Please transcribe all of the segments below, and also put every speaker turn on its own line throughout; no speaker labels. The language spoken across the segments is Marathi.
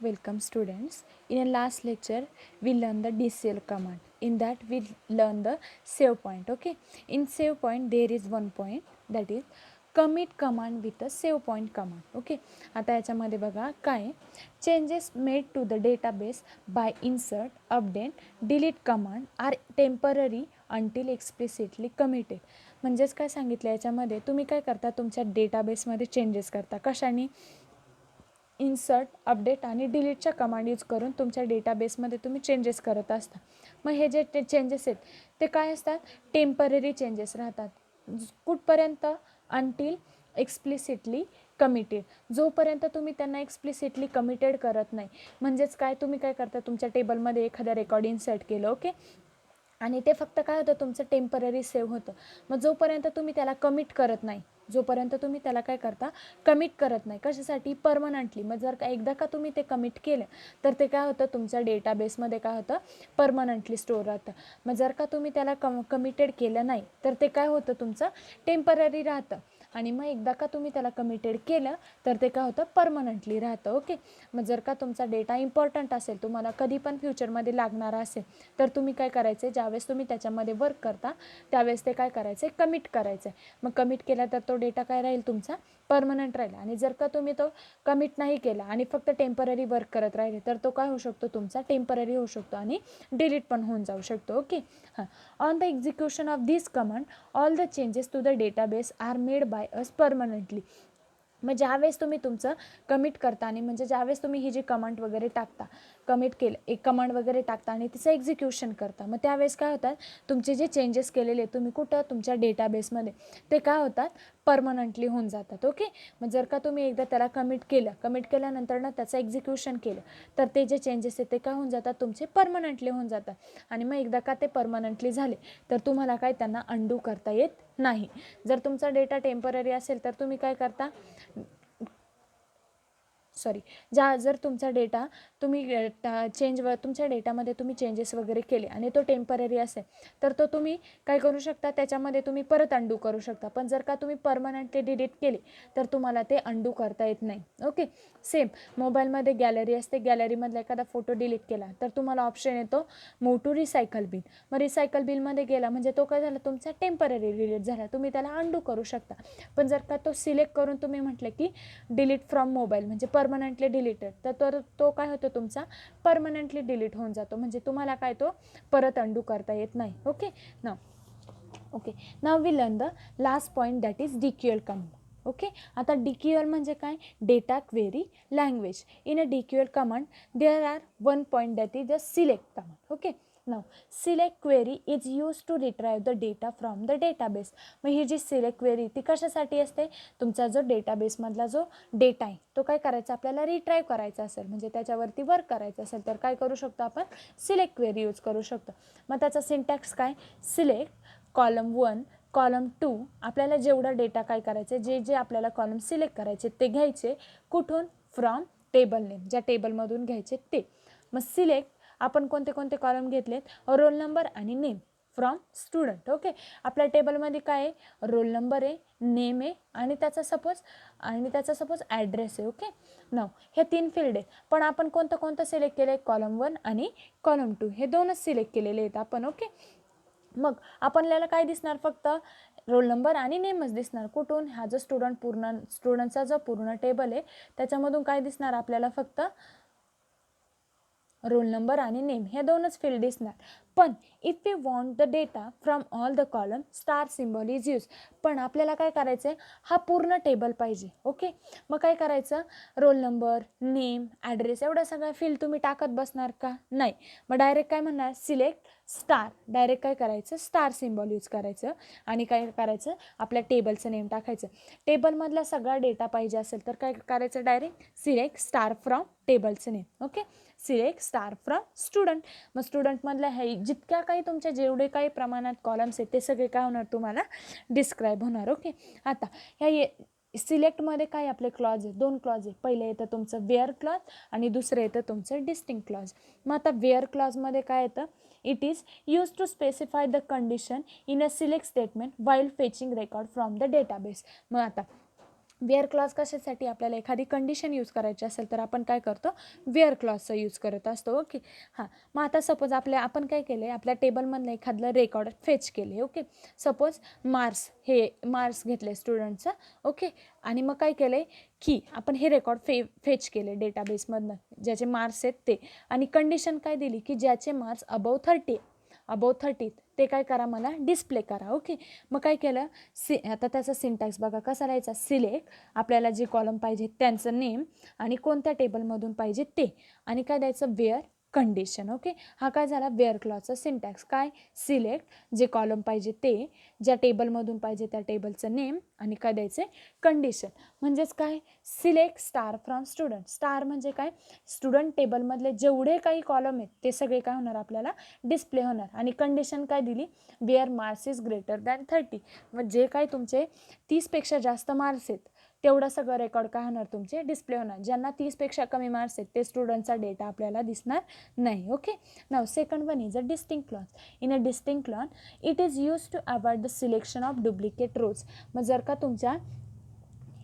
Welcome students. In a last lecture we learned the DCL command. In that we learn the save point. Okay. In save point there is one point, that is commit command with a save point command. Okay. आता याच्यामध्ये बघा काय changes made to the database by insert, update, delete command are temporary until explicitly committed. म्हणजेच काय सांगितलं याच्यामध्ये, तुम्ही काय करता तुमच्या डेटाबेसमध्ये चेंजेस करता कशाने, इन्सर्ट, अपडेट आणि डिलीटच्या कमांड यूज करून तुमच्या डेटाबेसमध्ये तुम्ही चेंजेस करत असता. मग हे जे चेंजेस आहेत ते काय असतात, टेम्पररी चेंजेस राहतात. कुठपर्यंत, अंटिल एक्सप्लिसिटली कमिटेड, जोपर्यंत तुम्ही त्यांना एक्सप्लिसिटली कमिटेड करत नाही. म्हणजेच काय, तुम्ही काय करता तुमच्या टेबलमध्ये एखाद्या रेकॉर्ड इन्सर्ट केलं, ओके, आणि ते फक्त काय होतं तुमचं टेम्पररी सेव्ह होतं. मग जोपर्यंत तुम्ही त्याला कमिट करत नाही, जोपर्यंत तुम्ही त्याला काय करता, कमिट करत नाही, कशासाठी, परमनंटली. मग जर का एकदा का तुम्ही ते कमिट केलं तर ते काय होतं तुमच्या डेटाबेसमध्ये काय होतं, परमनंटली स्टोअर राहतं. मग जर का तुम्ही त्याला कमिटेड केलं नाही तर ते काय होतं तुमचं टेम्पररी राहतं. आणि मग एकदा का तुम्ही त्याला कमिटेड केलं तर ते काय होतं, परमनंटली राहतं. ओके. मग जर का तुमचा डेटा इम्पॉर्टंट असेल, तुम्हाला कधी पण फ्युचरमध्ये लागणारा असेल, तर तुम्ही काय करायचे, ज्यावेळेस तुम्ही त्याच्यामध्ये वर्क करता त्यावेळेस ते काय करायचे, कमिट करायचं. मग कमिट केला तर तो डेटा काय राहील तुमचा, परमनंट राहील. आणि जर का तुम्ही तो कमिट नाही केला आणि फक्त टेम्पररी वर्क करत राहिले तर तो काय होऊ शकतो तुमचा, टेम्पररी होऊ शकतो आणि डिलीट पण होऊन जाऊ शकतो. ओके. हां. On the execution of this command all the changes to the database are made by us permanently. मग ज्यावेळेस तुम्ही तुमचं कमिट करता आणि म्हणजे ज्यावेळेस तुम्ही ही जी कमांड वगैरे टाकता, कमिट केलं एक कमांड वगैरे टाकता आणि तिचं एक्झिक्युशन करता, मग त्यावेळेस काय होतात, तुमचे जे चेंजेस केलेले तुम्ही कुठं तुमच्या डेटाबेसमध्ये, ते काय होतात, परमनंटली होऊन जातात. ओके. मग जर का तुम्ही एकदा त्याला कमिट केलं, कमिट केल्यानंतर ना त्याचं एक्झिक्युशन केलं तर ते जे चेंजेस आहेत ते काय होऊन जातात, तुमचे परमनंटली होऊन जातात. आणि मग एकदा का ते परमनंटली झाले तर तुम्हाला काय त्यांना अंडू करता येत नाही. जर तुमचा डेटा टेम्पररी असेल तर तुम्ही काय करता, सॉरी, जर तुमचा डेटा तुम्ही तुमच्या डेटामध्ये तुम्ही चेंजेस वगैरे केले आणि तो टेम्पररी असेल तर तो तुम्ही काय करू शकता, त्याच्यामध्ये तुम्ही परत अंडू करू शकता. पण जर का तुम्ही परमनंटली डिलीट केले तर तुम्हाला ते अंडू करता येत नाही. ओके. सेम मोबाईलमध्ये गॅलरी असते, गॅलरीमधला एखादा फोटो डिलीट केला तर तुम्हाला ऑप्शन येतो मूव टू रिसायकल बिल. मग रिसायकल बिलमध्ये गेला म्हणजे तो काय झाला, तुमचा टेम्पररी डिलीट झाला, तुम्ही त्याला अंडू करू शकता. पण जर का तो सिलेक्ट करून तुम्ही म्हटलं की डिलीट फ्रॉम मोबाईल म्हणजे परमनंटली डिलीटेड, तर तो काय होतो तुमचा, परमनंटली डिलीट होऊन जातो. म्हणजे तुम्हाला काय तो परत अंडू करता येत नाही. Okay. Now we learn the last point, that is DQL command. Okay. आता DQL म्हणजे काय, data query language. In a DQL command there are one point, that is the select command. Okay. Now select query is use to retrieve the data from the database. मग ही जी सिलेक्ट क्वेरी ती कशासाठी असते, तुमचा जो डेटाबेसमधला जो डेटा आहे तो काय करायचा, आपल्याला रिट्राईव्ह करायचा असेल म्हणजे त्याच्यावरती वर्क करायचं असेल तर काय करू शकतो आपण, सिलेक्ट क्वेरी यूज करू शकतो. मग त्याचा सिंटॅक्स काय, सिलेक्ट कॉलम 1 कॉलम 2, आपल्याला जेवढा डेटा काय करायचे, जे जे आपल्याला कॉलम सिलेक्ट करायचे ते घ्यायचे कुठून, फ्रॉम टेबल नेम, ज्या टेबलमधून घ्यायचे ते. मग सिलेक्ट आपण कोणते कोणते कॉलम घेतलेत, रोल नंबर आणि नेम फ्रॉम स्टुडंट. ओके. आपल्या टेबलमध्ये काय आहे, रोल नंबर आहे, नेम आहे आणि त्याचा सपोज ॲड्रेस आहे. ओके. नाव हे 3 फील्ड आहे, पण आपण कोणतं कोणतं सिलेक्ट केलं आहे, कॉलम 1 आणि कॉलम 2 हे 2च सिलेक्ट केलेले आहेत आपण. ओके. मग आपल्याला काय दिसणार, फक्त रोल नंबर आणि नेमच दिसणार. कुठून, हा जो स्टुडंटचा जो पूर्ण टेबल आहे त्याच्यामधून काय दिसणार आपल्याला, फक्त रोल नंबर आणि नेम हे 2च फील्ड दिसणार. पण if you want the data from all the column, star symbol is use. पण आपल्याला काय करायचं आहे, हा पूर्ण टेबल पाहिजे. ओके. मग काय करायचं, रोल नंबर, नेम, ॲड्रेस एवढा सगळा फील्ड तुम्ही टाकत बसणार का, नाही. मग डायरेक्ट काय म्हणणार, सिलेक्ट स्टार, डायरेक्ट काय करायचं, स्टार सिम्बॉल यूज करायचं आणि काय करायचं, आपल्या टेबलचं नेम टाकायचं. टेबलमधला सगळा डेटा पाहिजे असेल तर काय करायचं, डायरेक्ट सिलेक्ट स्टार फ्रॉम टेबलचं name. Okay. Select star from student. मग स्टुडंटमधल्या हे जितक्या काही तुमच्या जेवढे काही प्रमाणात कॉलम्स आहेत ते सगळे काय होणार तुम्हाला डिस्क्राईब होणार. ओके. आता ह्या सिलेक्टमध्ये काय आपले क्लॉज आहे, 2 क्लॉज आहे. पहिलं येतं तुमचं वेअर क्लॉज आणि दुसरं येतं तुमचं डिस्टिंक्ट क्लॉज. मग आता वेअर क्लॉजमध्ये काय येतं, it is use to specify the condition in a select statement while fetching record from the database. मग आता वेअर क्लॉज कशासाठी, आपल्याला एखादी कंडिशन यूज करायची असेल तर आपण काय करतो, वेअर क्लॉजचा यूज करत असतो. ओके. हां, मग आता सपोज आपण काय केलं आहे, आपल्या टेबलमधलं एखादं रेकॉर्ड फेच केले. ओके. सपोज मार्क्स घेतले स्टुडंटचं. ओके. आणि मग काय केलं आहे की आपण हे रेकॉर्ड फेच केले डेटाबेसमधनं, ज्याचे मार्क्स आहेत ते, आणि कंडिशन काय दिली की ज्याचे मार्क्स अबव 30 ते काय करा, मला डिस्प्ले करा. ओके. मग काय केलं, आता त्याचा सिंटॅक्स बघा कसा लिहायचा. सिलेक्ट, आपल्याला जे कॉलम पाहिजे त्यांचं नेम आणि कोणत्या टेबलमधून पाहिजे ते, आणि काय द्यायचं, वेअर कंडिशन. ओके. हा काय झाला वेअर क्लॉजचा सिंटॅक्स. काय, सिलेक्ट, जे कॉलम पाहिजे ते, ज्या टेबलमधून पाहिजे त्या टेबलचं नेम, आणि काय द्यायचं, कंडिशन. म्हणजेच काय, select star from student. Star म्हणजे काय, स्टुडंट टेबलमधले जेवढे काही कॉलम आहेत ते सगळे काय होणार, आपल्याला डिस्प्ले होणार. आणि कंडिशन काय दिली, where marks is greater than 30. मग जे काय तुमचे 30पेक्षा जास्त मार्क्स आहेत तेवढं सगळं रेकॉर्ड काय होणार, तुमचे डिस्प्ले होणार. ज्यांना 30पेक्षा कमी मार्क्स आहेत ते स्टुडंटचा डेटा आपल्याला दिसणार नाही. Okay. Now second one is a distinct clause. In a distinct clause it is use to avoid the selection of duplicate rows. मग जर का तुमच्या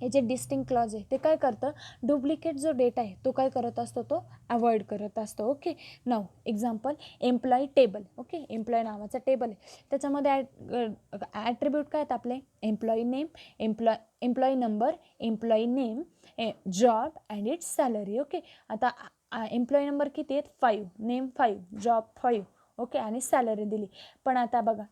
हे जे डिस्टिंक्ट क्लॉज आहे ते काय करतं, डुप्लिकेट जो डेटा आहे तो काय करत असतो, तो अवॉइड करत असतो. Okay. Now example, employee table. Okay. Employee नावाचा टेबल आहे, त्याच्यामध्ये ॲट्रिब्यूट काय आहेत आपले, employee name, employee number, employee name, job and its salary. Okay. आता एम्प्लॉई नंबर किती आहेत, 5, नेम 5, जॉब 5. ओके. आणि सॅलरी दिली. पण आता बघा,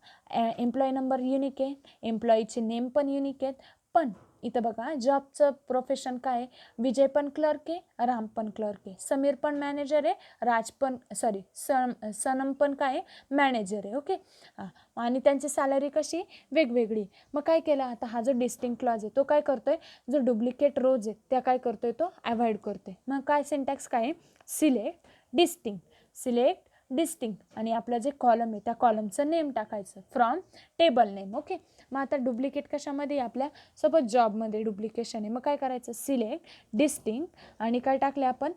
एम्प्लॉई नंबर युनिक आहे, एम्प्लॉईचे नेम पण युनिक आहेत, पण इथं बघा जॉबचं प्रोफेशन काय आहे, विजय पण क्लर्क आहे, राम पण क्लर्क आहे, समीर पण मॅनेजर आहे, राज पण सनम पण काय आहे, मॅनेजर आहे. ओके. हां, आणि त्यांची सॅलरी कशी वेगवेगळी. मग काय केलं, आता हा जो डिस्टिंक्ट क्लॉज आहे तो काय करतोय, जो डुप्लिकेट रोज आहेत त्या काय करतोय, तो अवॉइड करतोय. मग काय सिंटॅक्स काय आहे, सिलेक्ट डिस्टिंक्ट आणि आपलं जे कॉलम आहे त्या कॉलमचं नेम टाकायचं फ्रॉम टेबल नेम. ओके. मग आता डुप्लिकेट कशामध्ये, आपल्या सपोज जॉबमध्ये डुप्लिकेशन आहे, मग काय करायचं, सिलेक्ट डिस्टिंक्ट, आणि काय टाकले आपण,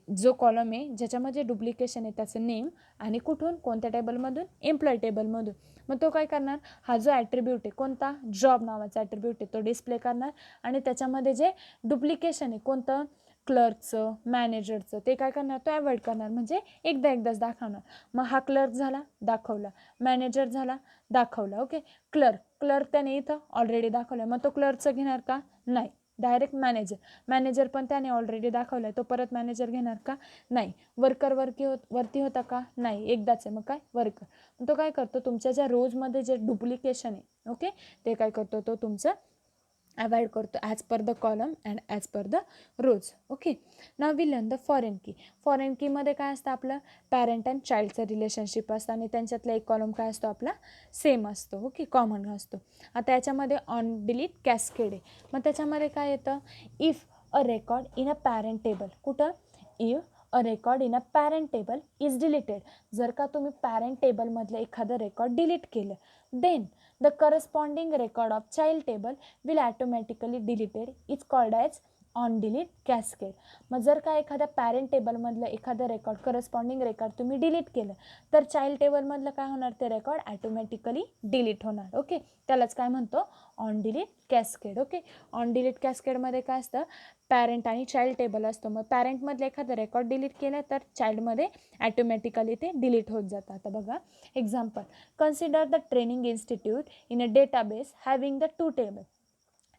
जो कॉलम आहे ज्याच्यामध्ये डुप्लिकेशन आहे त्याचं नेम, आणि कुठून, कोणत्या टेबलमधून, एम्प्लॉय टेबलमधून. मग तो काय करणार, हा जो ॲट्रिब्यूट आहे कोणता, जॉब नावाचा ॲट्रिब्यूट आहे तो डिस्प्ले करणार, आणि त्याच्यामध्ये जे डुप्लिकेशन आहे कोणतं, क्लर्कचं, मॅनेजरचं, ते काय करणार, तो अवॉइड करणार. म्हणजे एकदाच दाखवणार. मग हा क्लर्क झाला, दाखवला, मॅनेजर झाला, दाखवला. ओके. क्लर्क त्याने इथं ऑलरेडी दाखवलं, मग तो क्लर्कचं घेणार का, नाही, डायरेक्ट मॅनेजर पण त्याने ऑलरेडी दाखवलं आहे, तो परत मॅनेजर घेणार का, नाही. वरती होता का, नाही, एकदाच आहे, मग काय, वर्कर. तो काय करतो, तुमच्या ज्या रोजमध्ये जे डुप्लिकेशन आहे, ओके, ते काय करतो, तो तुमचं अवॉइड करतो as per the column and as per the rows. Okay. Now we learn the foreign कीमध्ये काय असतं, आपलं पॅरेंट अँड चाइल्डचं रिलेशनशिप असतं, आणि त्यांच्यातला एक कॉलम काय असतो, आपला सेम असतो. ओके. कॉमन असतो. आता याच्यामध्ये ऑन डिलीट कॅस्केड आहे. मग त्याच्यामध्ये काय येतं, if a record in a parent table, कुठं, if a record in a parent table is deleted, जर का तुम्ही पॅरेंट टेबलमधलं एखादं रेकॉर्ड डिलीट केलं, then the corresponding record of child table will automatically deleted, is called as on delete cascade. मग जर का एखाद्या पॅरेंट टेबलमधलं एखादं रेकॉर्ड, करस्पॉन्डिंग रेकॉर्ड तुम्ही डिलीट केलं, तर चाइल्ड टेबलमधलं काय होणार, ते रेकॉर्ड ॲटोमॅटिकली डिलीट होणार. ओके. त्यालाच काय म्हणतो, on delete cascade. Okay. On delete कॅस्केडमध्ये काय असतं, पॅरेंट आणि चाइल्ड टेबल असतो. मग पॅरेंटमधलं एखादं रेकॉर्ड डिलीट केलं तर चाइल्डमध्ये ॲटोमॅटिकली ते डिलीट होत जातं. आता बघा example, consider the training institute in a database having the 2 table.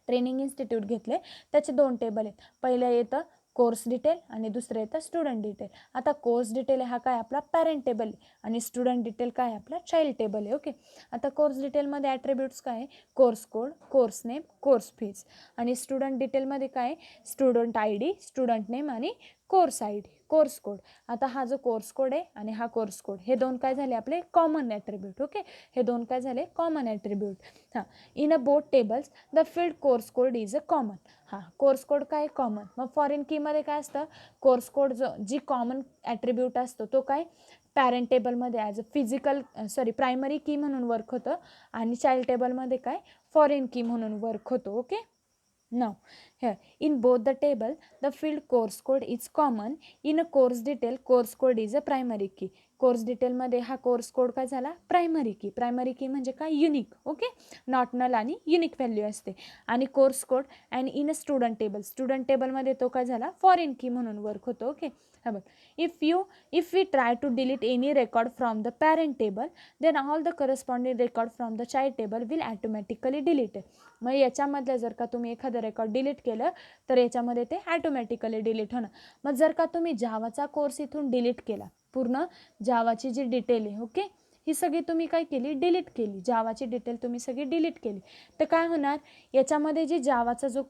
Training institute घेतले, त्याचे 2 टेबल आहेत. पहिलं येतं कोर्स डिटेल आणि दुसरं येतं स्टुडंट डिटेल. आता कोर्स डिटेल हा काय, आपला पॅरेंट टेबल आहे, आणि स्टुडंट डिटेल काय, आपला चाइल्ड टेबल आहे. ओके. आता कोर्स डिटेलमध्ये ॲट्रिब्यूट्स काय आहे, course code, course name, course fees, आणि स्टुडंट डिटेलमध्ये काय, स्टुडंट ID, स्टुडंट नेम, आणि कोर्स ID, कोर्स कोड. आता हा जो कोर्स कोड आहे आणि हा कोर्स कोड, हे 2 काय झाले, आपले कॉमन ॲट्रिब्यूट. ओके. हे 2 काय झाले, कॉमन ॲट्रिब्यूट. हां, in a both tables the field course code is a common. हां, कोर्स कोड काय, कॉमन. मग फॉरेन कीमध्ये काय असतं, कोर्स कोड जी कॉमन ॲट्रिब्यूट असतो तो काय, पॅरेंट टेबलमध्ये ॲज अ प्रायमरी की म्हणून वर्क होतं, आणि चाइल्ड टेबलमध्ये काय, फॉरेन की म्हणून वर्क होतो. Okay. Now, here in both the table, the field course code is common. In a course detail, course code is a primary key. Course डिटेलमध्ये हा कोर्स कोड काय झाला, प्रायमरी की. प्रायमरी की म्हणजे काय, युनिक. ओके, नॉट नल आणि युनिक व्हॅल्यू असते. आणि course code and in a student table, student टेबलमध्ये तो काय झाला, फॉरेन की म्हणून वर्क होतो. ओके, हा बघ, if we try to delete any record from the parent table, then all the corresponding record from the child table will automatically deleted. मग याच्यामधलं जर का तुम्ही एखादं रेकॉर्ड डिलीट केलं तर याच्यामध्ये ते ॲटोमॅटिकली डिलीट होणार. मग जर का तुम्ही जावाचा कोर्स इथून डिलीट केला, पूर्ण जावाची जी डिटेल आहे, ओके, ही सगळी तुम्ही काय केली, डिलीट केली. जावाची डिटेल तुम्ही सगळी डिलीट केली तर काय होणार, याच्यामध्ये जी जावाचा जो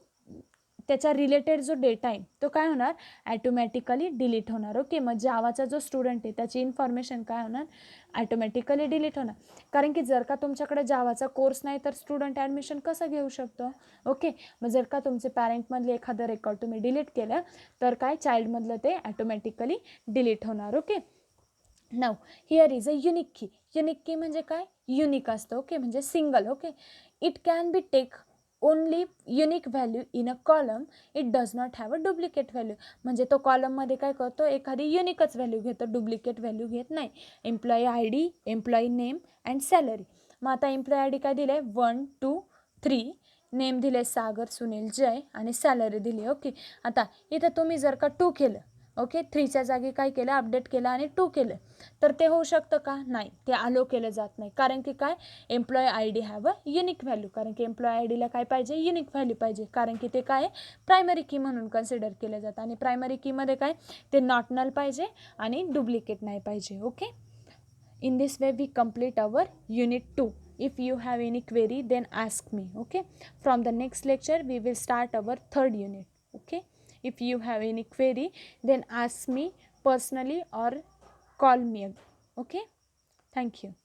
त्याच्या रिलेटेड जो डेटा आहे तो काय होणार, ॲटोमॅटिकली डिलीट होणार. ओके, मग जावाचा जो स्टुडंट आहे त्याची इन्फॉर्मेशन काय होणार, ॲटोमॅटिकली डिलीट होणार. कारण की जर का तुमच्याकडे जावाचा कोर्स नाही तर स्टुडंट ॲडमिशन कसं घेऊ शकतो. ओके, मग जर का तुमचे पॅरेंटमधले एखादं रेकॉर्ड तुम्ही डिलीट केलं तर काय, चाइल्डमधलं ते ॲटोमॅटिकली डिलीट होणार. Okay, now here is a unique key. Unique key म्हणजे काय, युनिक असतं. ओके, म्हणजे single. Okay, it can be take only unique value in a column, it does not have a duplicate value. म्हणजे तो कॉलममध्ये काय करतो, एखादी युनिकच व्हॅल्यू घेतो, डुप्लिकेट व्हॅल्यू घेत नाही. Employee ID, employee name and salary. मग आता एम्प्लॉई आय डी काय दिलं आहे, 1 2 3, नेम दिले सागर सुनील जय आणि सॅलरी दिली. ओके, आता इथं तुम्ही जर का 2 केलं, ओके, 3च्या जागी काय केलं, अपडेट केलं आणि 2 केलं तर ते होऊ शकतं का, नाही, ते अलो केलं जात नाही. कारण की काय, employee I D have a unique value. कारण की एम्प्लॉई आय डीला काय पाहिजे, युनिक व्हॅल्यू पाहिजे. कारण की ते काय, प्रायमरी की म्हणून कन्सिडर केलं जातं. आणि प्रायमरी कीमध्ये काय, ते नॉट नल पाहिजे आणि डुप्लिकेट नाही पाहिजे. Okay, in this way we complete our unit 2. If you have any query then ask me. Okay, from the next lecture we will start our third unit. Okay, if you have any query then ask me personally or call me. Okay, thank you.